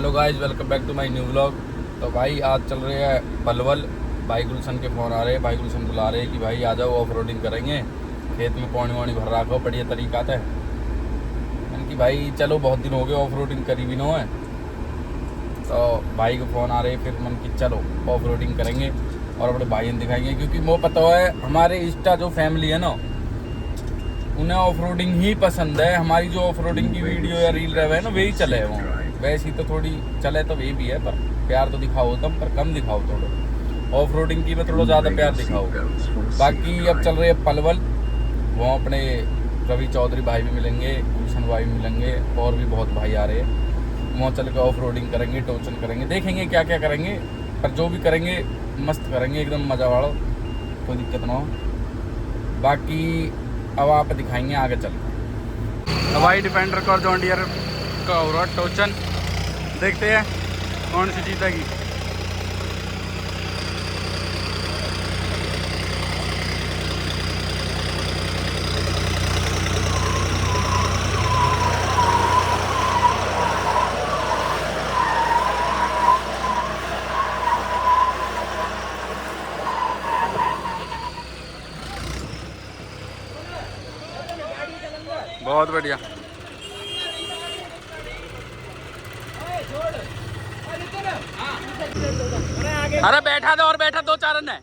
Hello guys, welcome back to my new vlog. तो भाई आज चल रहे हैं पलवल। भाई गुलशन के फ़ोन आ रहे हैं, भाई गुलशन बुला रहे हैं कि भाई आ जाओ ऑफ रोडिंग करेंगे, खेत में पानी वानी भर रखो, बढ़िया तरीका है। मैंने कि भाई चलो बहुत दिन हो गए ऑफ रोडिंग करी भी ना है, तो भाई के फ़ोन आ रहे हैं। फिर मन की चलो ऑफ रोडिंग करेंगे और अपने भाई दिखाएंगे, क्योंकि वो पता है हमारे इंस्टा जो फैमिली है ना, उन्हें ऑफ रोडिंग ही पसंद है। हमारी जो ऑफ रोडिंग की वीडियो या रील रहे हैं ना, वही चले हैं। वो वैसी तो थोड़ी चले तो वही भी है, पर प्यार तो दिखाओ तुम, पर कम दिखाओ थोड़ा। ऑफ रोडिंग की में थोड़ा ज़्यादा प्यार दिखाओ। बाकी अब चल रहे हैं पलवल, वहाँ अपने रवि चौधरी भाई भी मिलेंगे, गुलशन भाई भी मिलेंगे, और भी बहुत भाई आ रहे हैं। वहाँ चल के ऑफ रोडिंग करेंगे, टोचन करेंगे, देखेंगे क्या क्या करेंगे, पर जो भी करेंगे मस्त करेंगे, एकदम मज़ा वाला, कोई दिक्कत ना हो। बाकी अब आप दिखाएंगे आगे चल के। हवाई डिफेंडर का और जॉन डियर का हो रहा टोचन, देखते हैं कौन सी जीतेगी। बहुत बढ़िया। अरे बैठा दो और बैठा, दो चार है,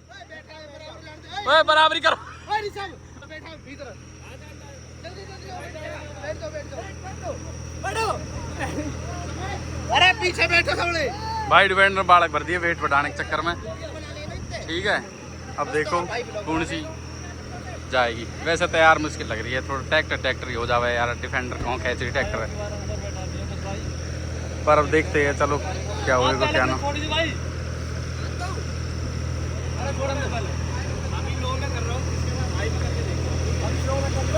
ओए बराबरी करो। अरे पीछे बैठो थोड़े। भाई डिफेंडर बालक भर दिए वेट बढ़ाने के चक्कर में। ठीक है, अब देखो कौन सी जाएगी। वैसे तैयार मुश्किल लग रही है, थोड़ा ट्रैक्टर ही हो जावे यार। डिफेंडर कौन कैसे ट्रैक्टर है, पर अब देखते हैं चलो क्या होगा क्या ना।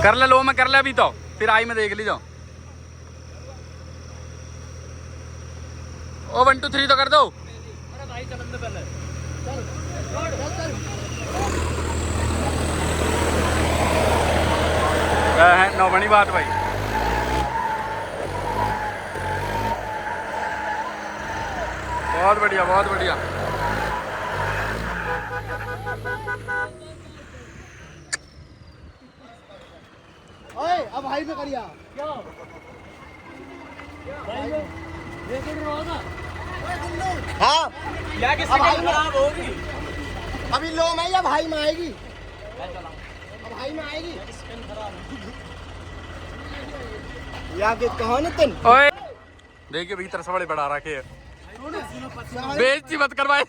कर ले लो, मैं कर ले अभी, तो फिर आई में देख ली जाओ। ओ 1 2 3 तो कर दो। है नौ बनी बात भाई। बहुत बढ़िया, बहुत बढ़िया। ओए अब हाई में करिया क्या हाँ या किसी की खराब होगी। अभी लो में या भाई में आएगी, अब भाई में आएगी या कि कहो न तुम। ओए देखिए भीतर से बड़े बढ़ा रखे है, बेइज्जती मत करवाए।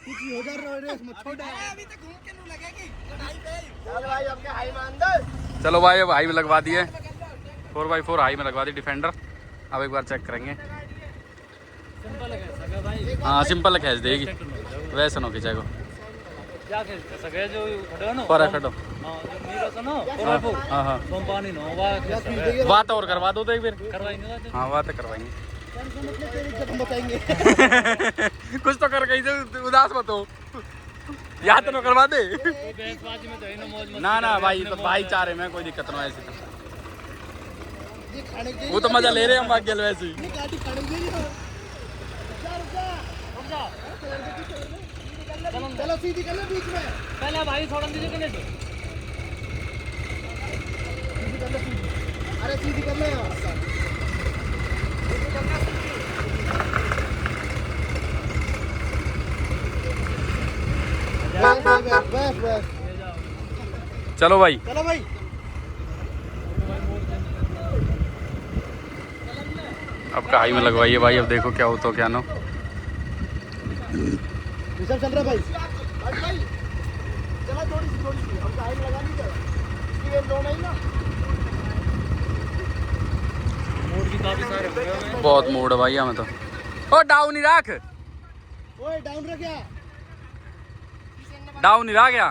चलो भाई अब हाई में लगवा दिए, 4x4 हाई में लगवा दी डिफेंडर। अब एक बार चेक करेंगे। हाँ सिंपल खींच देगी, वैसे नो खींचेगा पर खड़ो। हाँ हाँ बात और करवा दो तो एक बार। हाँ बात करवाएंगे। कुछ तो कर कहीं से उदास मत हो, याद तो करवा दे। ना ना भाई, तो भाईचारे में कोई दिक्कत ना। ऐसी वो तो मजा ले रहे हैं हम आगे वैसे ही। चलो सीधी कर लो बीच में पहले भाई छोड़ दीजिए कने से। अरे सीधी कर लो यार। बस चलो भाई, चलो भाई। अब कहाई में लगवाइए भाई, अब देखो क्या हो तो क्या ना। चल रहा भाई भाई चला थोड़ी सी हम कहाई में लगा ली तो इसलिए लो नहीं ना। मूड भी काफी सारे हो गए, बहुत मूड है भाई हमें तो। ओ डाउन ही रख, ओए डाउन रख गया, डाउन ही रह गया।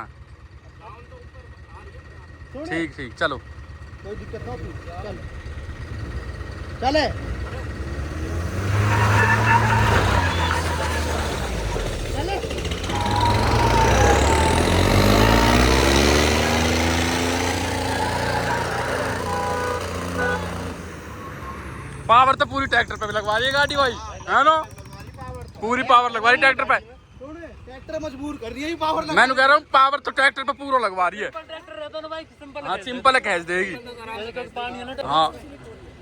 ठीक ठीक चलो, कोई दिक्कत ना चल चले। पावर तो पूरी ट्रैक्टर पे भी लगवा दी गाड़ी भाई, है ना। पूरी पावर लगवा रही ट्रैक्टर पे। ट्रैक्टर मजबूर कर रही है पावर लगा। मैं कह रहा हूँ पावर तो ट्रैक्टर पे पूरा लगवा रही है। हाँ सिंपल है, खींच देगी। हाँ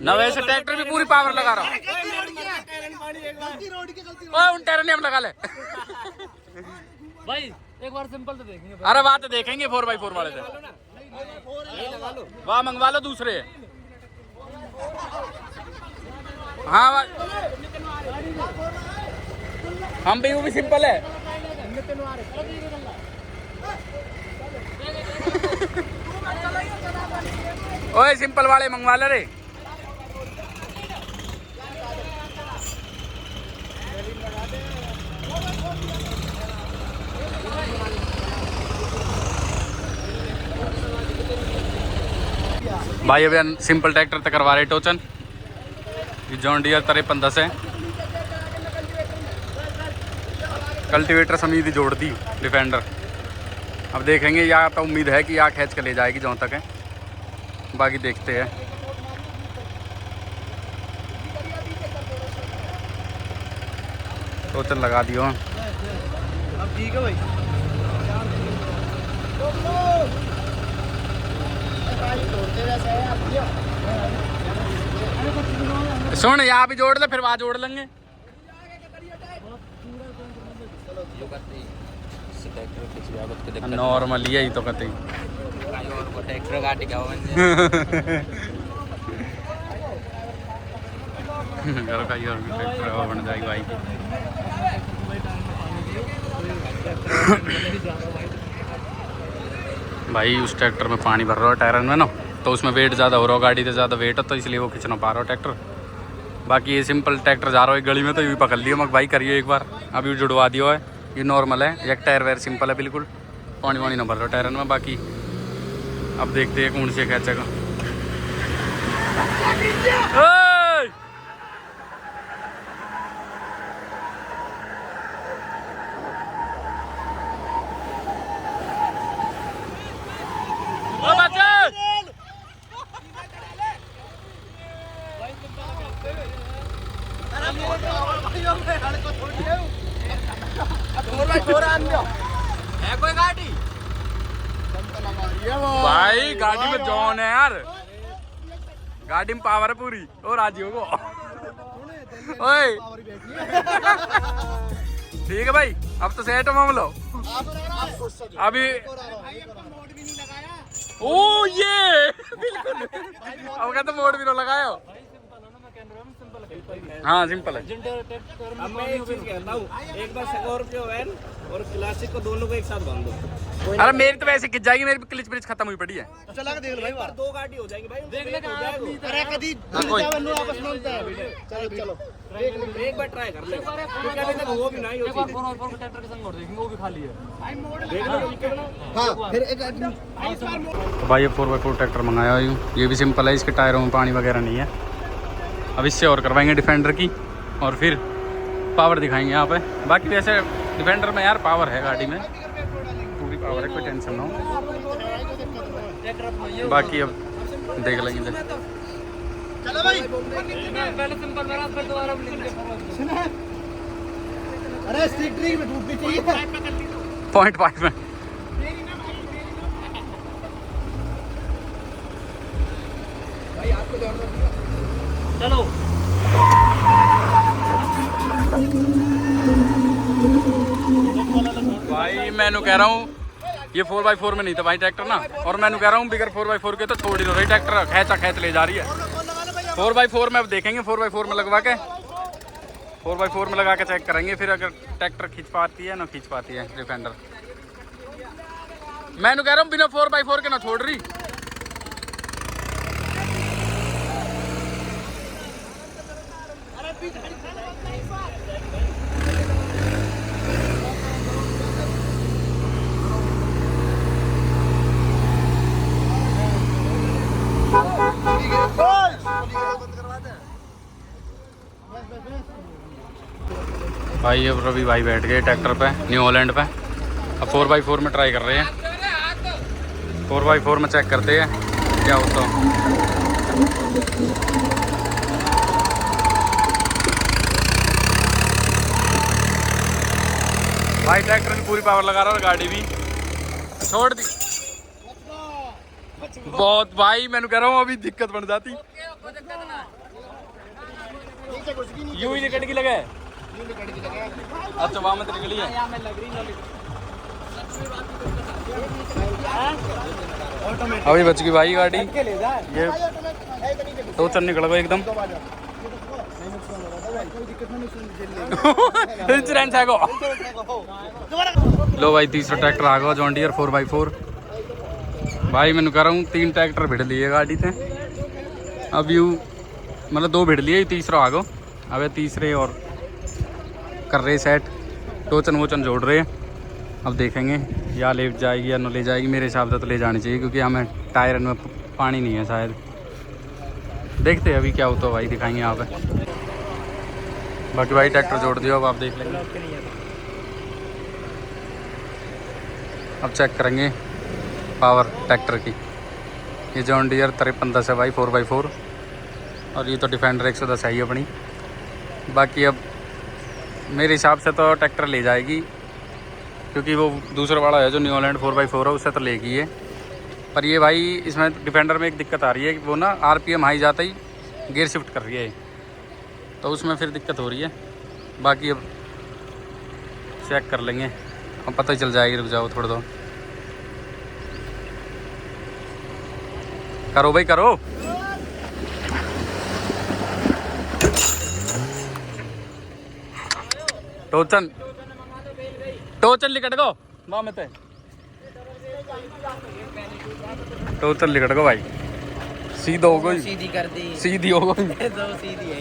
ना वैसे ट्रैक्टर भी पूरी पावर लगा रहा हूँ। उन टेरेनियम लगा ले भाई एक बार सिंपल तो देखेंगे। अरे बात देखेंगे 4x4 वाले से। वाह मंगवा लो दूसरे। हाँ हम भी वो भी सिंपल है। ओए सिंपल वाले मंगवा ले रे। भाई अभी सिंपल ट्रैक्टर तक करवा रहे टोचन। ये जॉन डियर 5310 है। कल्टीवेटर समीत ही जोड़ दी डिफेंडर। अब देखेंगे, या तो उम्मीद है कि यहाँ खींच के ले जाएगी जहाँ तक है, बाकी देखते हैं। टोचन लगा दियो। अब ठीक है भाई। सुन यहाँ भी जोड़ ले, फिर वहाँ जोड़ लेंगे। नॉर्मल यही तो कहते ट्रैक्टर गाड़ी क्या घर का ये ट्रैक्टर बन जाएगी भाई। भाई उस ट्रैक्टर में पानी भर रहा है टायर में ना, तो उसमें वेट ज़्यादा हो रहा है, गाड़ी से ज़्यादा वेट है, तो इसलिए वो खींच ना पा रहा हो ट्रैक्टर। बाकी ये सिंपल ट्रैक्टर जा रहा है गली में, तो ये भी पकड़ लियो मग भाई, करिए एक बार। अभी जुड़वा दियो है। ये नॉर्मल है, एक टायर वायर सिंपल है बिल्कुल, पानी वानी ना भर रहा टायर में। बाकी अब देखते हैं कौन से खींचेगा। कोई गाड़ी भाई गाड़ी में जॉन है यार, गाड़ी में पावर है पूरी। और राजी होगो ओए ठीक है भाई, अब तो सेट हो लो अभी। ओ ये बिल्कुल अब कहते मोड भी ना लगाया। हाँ सिंपल है। अब मैं एक चीज कहता हूँ, एक बार स्कॉर्पियो वैन और क्लासिक को दोनों को एक साथ बांध दो। अरे मेरी तो वैसे खिंच जाएगी, मेरी क्लिच ब्रिज खत्म हुई पड़ी है। चला के देख लो भाई, एक बार दो गाड़ी हो जाएगी भाई, देख लेगा अरे कभी आपस में होता है। चलो चलो एक बार ट्राई कर ले, क्योंकि अभी तक वो भी नहीं होती। एक बार ट्रैक्टर के संग और देखेंगे, वो भी खाली है। देख लो हाँ फिर एक तो भाई ये 4x4 ट्रैक्टर मंगाया हूँ, ये भी सिंपल है, इसके टायरों में पानी वगैरह नहीं है। अब इससे और करवाएंगे डिफेंडर की, और फिर पावर दिखाएंगे यहाँ पे। बाकी वैसे डिफेंडर में यार पावर है, गाड़ी में पूरी पावर है, कोई टेंशन ना हो। बाकी अब देख लेंगे। चलो भाई, पहले सिंपल मेरा, फिर दोबारा लिखेंगे। अरे स्ट्रिक्टली में धूप भी चाहिए। 0.5 में चलो भाई मैंने कह रहा हूँ ये 4x4 में नहीं था भाई ट्रैक्टर ना, और मैंने कह रहा हूँ बिगर 4x4 के तो छोड़ ही रही ट्रैक्टर, खैचा खैच ले जा रही है। 4x4 में अब देखेंगे, 4x4 में लगवा के 4x4 में लगा के चेक करेंगे, फिर अगर ट्रैक्टर खींच पाती है ना खींच पाती है डिफेंडर। मैंने कह रहा हूँ बिना 4x4 के ना छोड़ रही। भाई अब रवि भाई बैठ गए ट्रैक्टर पे न्यू हॉलैंड पे। अब 4x4 में ट्राई कर रहे हैं, 4x4 में चेक करते हैं क्या होता है। भाई ट्रैक्टर की पूरी पावर लगा रहा और गाड़ी भी छोड़ दी। बहुत भाई मैंने कह रहा हूँ अभी दिक्कत बन जाती। यूं ही निकट की लगे। अच्छा वहां में निकली है। अभी बच गई भाई गाड़ी। ये तो चल निकल गया एकदम। इंश्योरेंस है को। लो भाई तीसरा ट्रैक्टर आ गया जॉन डियर 4x4। भाई मैंने कह रहा हूँ 3 ट्रैक्टर भिड़ लिए गाड़ी से। अब यू मतलब 2 भिड़ लिए, तीसरा आ गो। अब तीसरे और कर रहे सेट, टोचन वोचन जोड़ रहे हैं। अब देखेंगे या ले जाएगी या न ले जाएगी। मेरे हिसाब से तो ले जानी चाहिए क्योंकि हमें टायर में पानी नहीं है शायद। देखते हैं अभी क्या होता है भाई, दिखाएंगे यहाँ पे। बाकी भाई ट्रैक्टर जोड़ दिया, अब आप देख लेंगे। अब चेक करेंगे पावर ट्रैक्टर की। ये जॉन डियर 5310 है भाई 4x4 और ये तो डिफेंडर 110 है ही अपनी। बाकी अब मेरे हिसाब से तो ट्रैक्टर ले जाएगी क्योंकि वो दूसरा वाला है जो न्यू हॉलैंड 4x4 है उससे तो लेगी है। पर ये भाई इसमें डिफेंडर में एक दिक्कत आ रही है कि वो ना RPM हाई जाता ही गियर शिफ्ट कर रही है, तो उसमें फिर दिक्कत हो रही है। बाकी अब चेक कर लेंगे, अब पता ही चल जाएगी। रुक जाओ थोड़ा दो, करो भाई करो। टोचन टोचन लिकट गो वाह में टोचन लिकट गो भाई। सीधा हो गई, सीधी कर दी, सीधी हो गई। दो सीधी है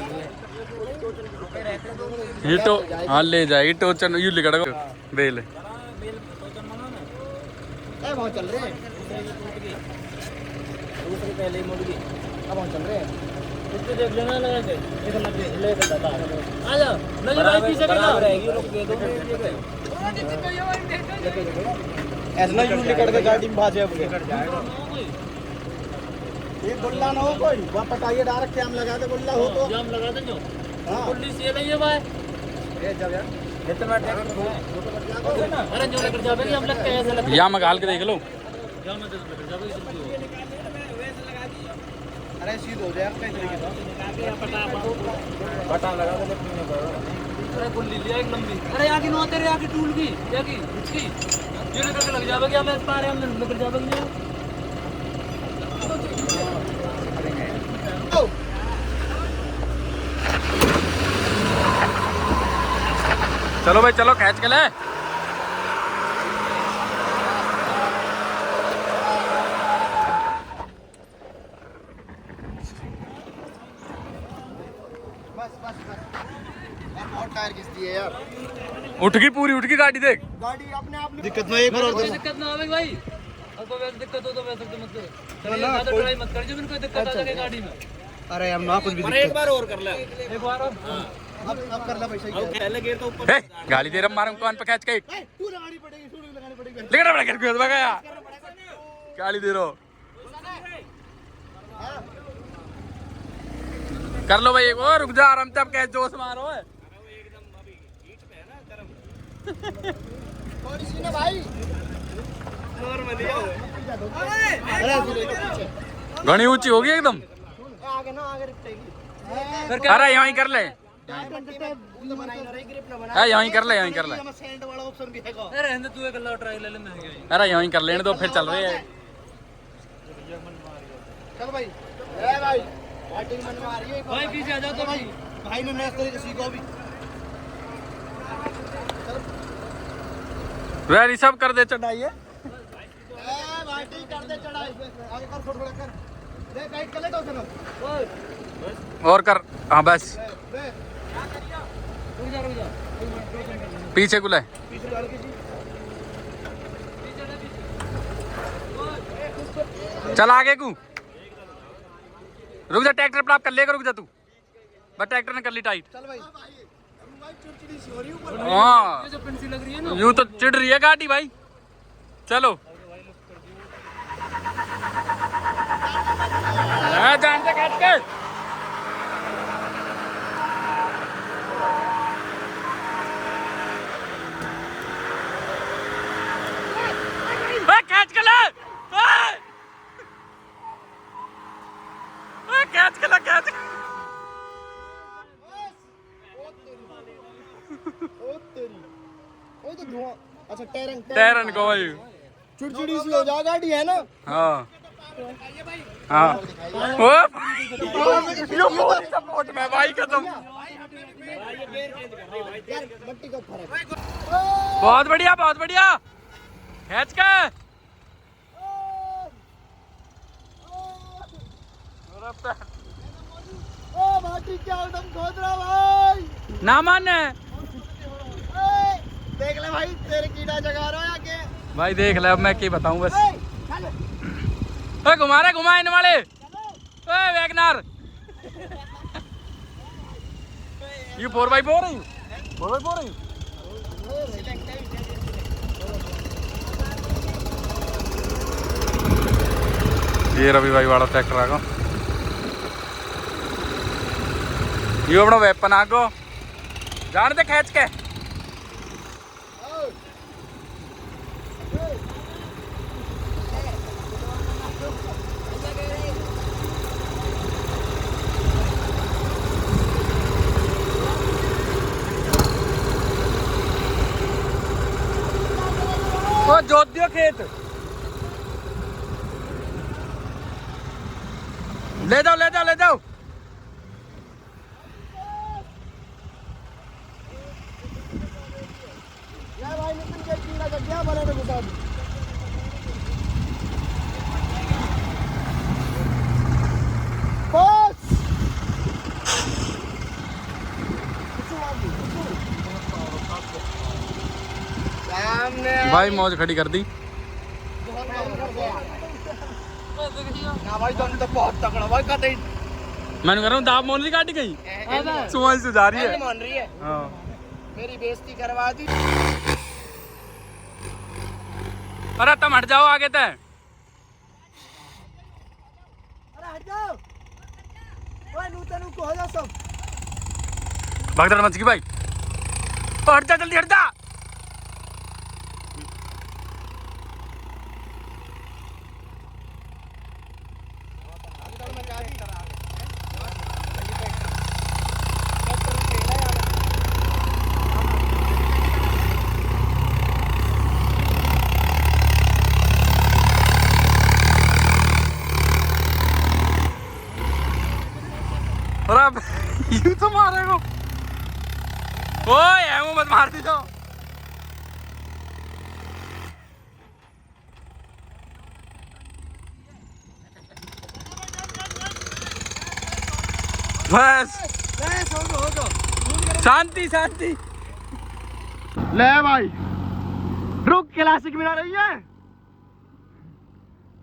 ये तो हाँ ले जाएगी टोचन। यू लिकट गो बेल। बहुत चल रहे हैं दूसरे पहले ही मुड़ गई। अब बहुत चल रहे हैं इसको देख लेना लगा के एक लगे ले के दादा आ जा नहीं भाई पीछे के ना रहेगी रुक दे दो ऐसा ना यू निकल के गाड़ी में भाजे अब ये गुल्ला ना हो कोई वहां पटाइए डायरेक्ट जाम लगा दे। गुल्ला हो तो जाम लगा दे जो हां पुलिस ये नहीं है भाई ये जब यार इतना ट्रैक्टर है अरे जो लेकर जावे हम लग के ऐसा लगता है या मगाल के देख लो। जाम में लेकर जावे अरे सीध हो जाए कहीं तरीके से बटा लगा दे। अरे गुल्ली लिया एक लंबी। अरे आगे नो तेरे आगे टूल की क्या की इसकी ये लेकर के लग जावे क्या मैं पा रहे हम लेकर जावे क्या। चलो भाई चलो खींच के ले। बहुत टायर घिस दिए यार। उठ गई पूरी, उठ गई गाड़ी देख। गाड़ी अपने आप दिक्कत में एक और दिक्कत ना आवे भाई। अब वैसे दिक्कत हो तो वैसे तो मत चलो ना तो ट्राई मत कर जो कोई दिक्कत आ जाए गाड़ी में। अरे हम ना कुछ भी एक बार और कर ले, एक बार अब कर ले भाई सही है। पहले गेट तो ऊपर ए, गाली दे रहा मारूं कान पे खींच के। तू लगानी पड़ेगी, तू लगानी पड़ेगी। लेकिन बड़ा कर गया गाली दे रहा। कर लो भाई एक और, रुक जा आराम से। अब कैसे जोश मारो है थोड़ी सी ना भाई नॉर्मली है। अरे पीछे घनी ऊंची होगी एकदम। आगे ना आगे रुकेगी। अरे यहीं कर ले, ग्रिप ना बना यहीं कर ले, यहीं कर ले। सेंड वाला ऑप्शन भी हैगा। अरे रहने तू एक लो ट्राई ले ले मैं गई। अरे यहीं कर लेने दो, फिर चल रहे हैं। चल भाई ए भाई बैटिंग मन में आ रही है भाई पीछे आ जाओ तो भाई। भाई ने नया तरीके सीखो अभी। वेरी सब कर दे चढ़ाई है। बैटिंग कर दे चढ़ाई आगे कर थोड़ा कर दे गाइड कर ले तो चलो और कर। हाँ बस दे रुक जा पीछे को ले। पीछे डाल के जी चल आगे को रुक जा। ट्रैक्टर पर आप कर लेगा, रुक जा तू बस। ट्रैक्टर ने कर ली टाइट। चल भाई चिड़चिड़ी सी हो रही ऊपर। हाँ ये जो पेंसिल लग रही है ना यूं तो चिढ़ रही है गाड़ी भाई। चलो जान से काट के। तेरी ओ तो धुआं। अच्छा टैरन को भाई चिड़चिड़ी सी हो जा गाड़ी है ना। हाँ हाँ ओ यो मोदी सपोर्ट में भाई खत्म। यार मट्टी का फर्क। बहुत बढ़िया खींच के ओ भाटी क्या एकदम खोद रहा भाई। ना माने देख ले भाई तेरे कीड़ा जगा रहा है आके। भाई देख ले अब मैं क्या बताऊं बस। घुमा इन वाले वैगनार ये 4x4 है 4x4 है। ये रवि भाई वाला ट्रैक्टर आगो ये अपना वेपन आगो जान दे खींच के। वो जोत दियो खेत ले जाओ यार भाई नितिन के कीड़ा जग गया भले ने घुसा दी। बस भाई मौज खड़ी कर दी। ना भाई तुम तो बहुत तगड़ा भाई कतई मैंने कर रहा हूँ दाब मोन ली काटी गई सुमन से जा रही है। मान रही है। हाँ मेरी बेइज्जती करवा दी। अरे तुम हट जाओ आगे तय। अरे हट जाओ ओए नूतन को हो जा सब। भगदड़ मच गई भाई हट जा जल्दी हट जा। और अब यूं तो मारेगा ओए एमो मत मार दी तो। बस शांति ले भाई रुक क्लासिक मिला रही है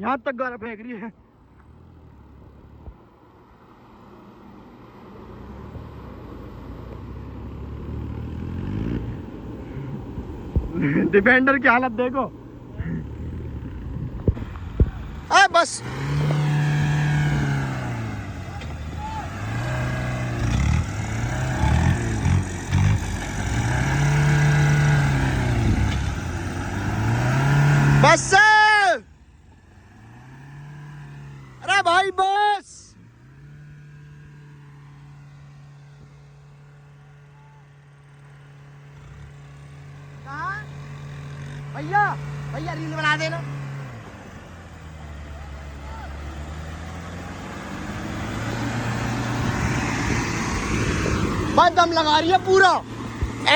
यहाँ तक गाना फेंक रही है। डिफेंडर की हालत देखो। बस बस अरे भाई बस भैया रील बना देना। बस दम लगा रही है पूरा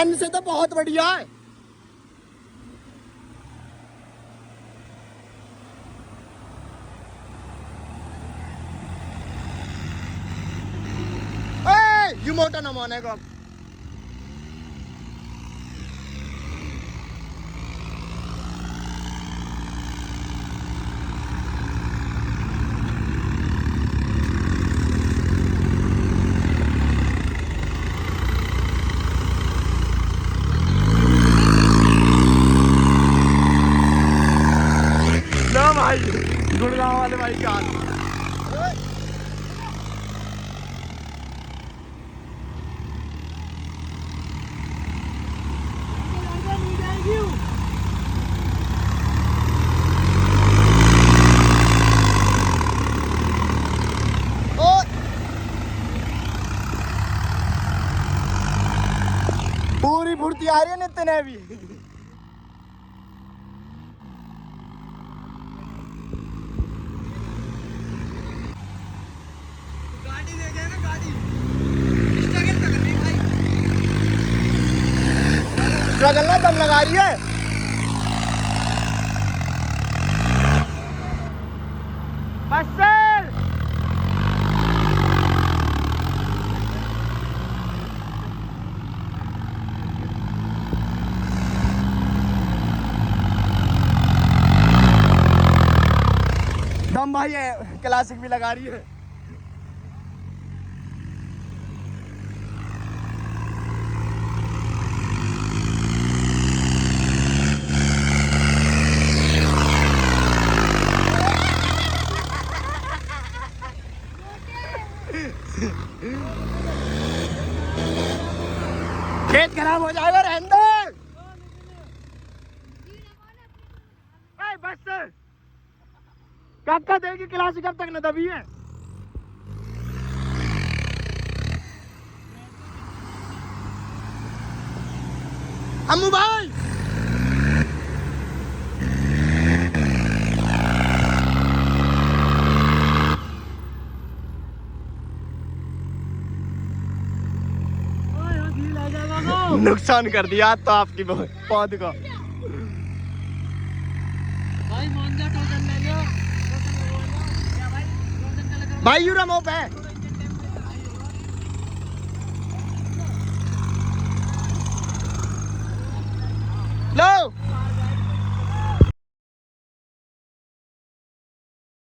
एन से तो बहुत बढ़िया है। यू मोटा ना माने का भाई गुड़गांव वाले भाई का पूरी पूरी फुर्ती आ रही है नितिन है भी। गाड़ी दे गए ना गाड़ी स्ट्रगल कर रही भाई स्ट्रगल ना दम लगा रही है। बस दम भाई है क्लासिक भी लगा रही है। खेत खराब हो जाएगा रहने दो। बस कब तक देगी क्लास कब तक न दबी है। अम्मू भाई नुकसान कर दिया तो आपकी पौध को। भाई मान जा टोटल ले लो भाई यूरा मोप है।